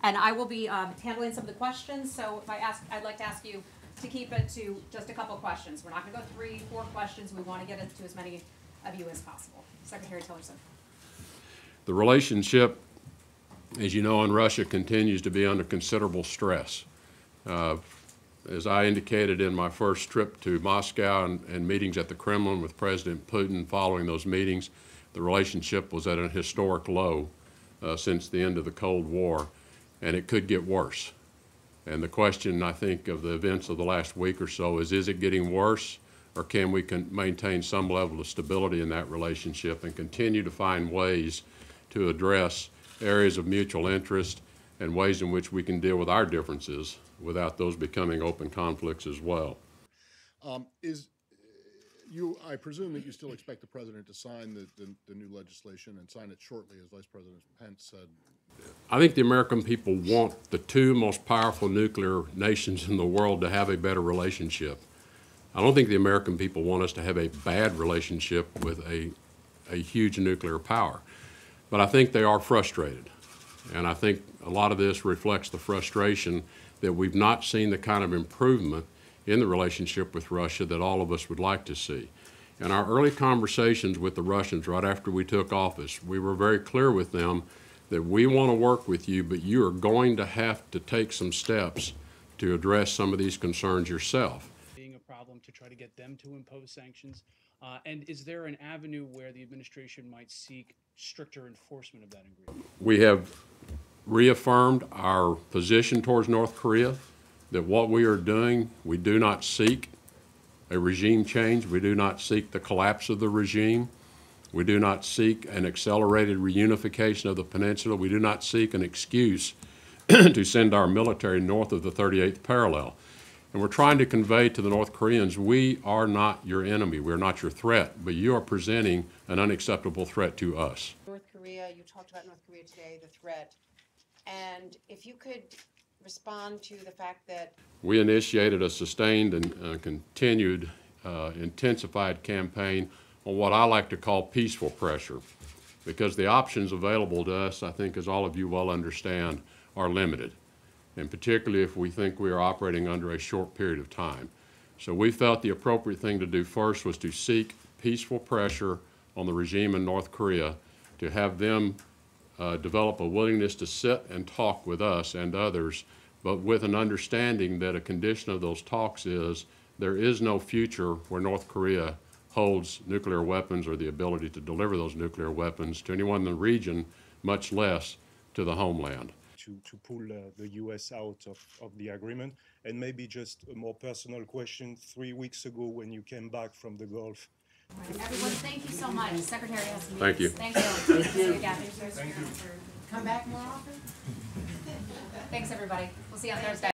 And I will be handling some of the questions, so if I'd like to ask you to keep it to just a couple questions. We're not going to go 3, 4 questions. We want to get it to as many of you as possible. Secretary Tillerson. The relationship, as you know, in Russia continues to be under considerable stress. As I indicated in my first trip to Moscow and meetings at the Kremlin with President Putin, following those meetings, the relationship was at a historic low since the end of the Cold War, and it could get worse. And the question, I think, of the events of the last week or so is it getting worse, or can we maintain some level of stability in that relationship and continue to find ways to address areas of mutual interest and ways in which we can deal with our differences without those becoming open conflicts as well. I presume that you still expect the President to sign the new legislation and sign it shortly, as Vice President Pence said. I think the American people want the two most powerful nuclear nations in the world to have a better relationship. I don't think the American people want us to have a bad relationship with a huge nuclear power. But I think they are frustrated. And I think a lot of this reflects the frustration that we've not seen the kind of improvement in the relationship with Russia that all of us would like to see. In our early conversations with the Russians right after we took office, we were very clear with them that we want to work with you, but you are going to have to take some steps to address some of these concerns yourself. Being a problem to try to get them to impose sanctions, and is there an avenue where the administration might seek stricter enforcement of that agreement? We have reaffirmed our position towards North Korea, that what we are doing, we do not seek a regime change. We do not seek the collapse of the regime. We do not seek an accelerated reunification of the peninsula. We do not seek an excuse to send our military north of the 38th parallel. And we're trying to convey to the North Koreans, we are not your enemy. We're not your threat, but you are presenting an unacceptable threat to us. North Korea, you talked about North Korea today, the threat. And if you could respond to the fact that we initiated a sustained and continued intensified campaign on what I like to call peaceful pressure, because the options available to us, I think, as all of you well understand, are limited, and particularly if we think we are operating under a short period of time. So we felt the appropriate thing to do first was to seek peaceful pressure on the regime in North Korea to have them develop a willingness to sit and talk with us and others, but with an understanding that a condition of those talks is there is no future where North Korea holds nuclear weapons or the ability to deliver those nuclear weapons to anyone in the region, much less to the homeland. To pull the U.S. out of the agreement. And maybe just a more personal question, 3 weeks ago when you came back from the Gulf. Everyone, thank you so much. Secretary has some Thank you. Thank you. Thank you. come back more often? Thanks, everybody. We'll see you on Thursday.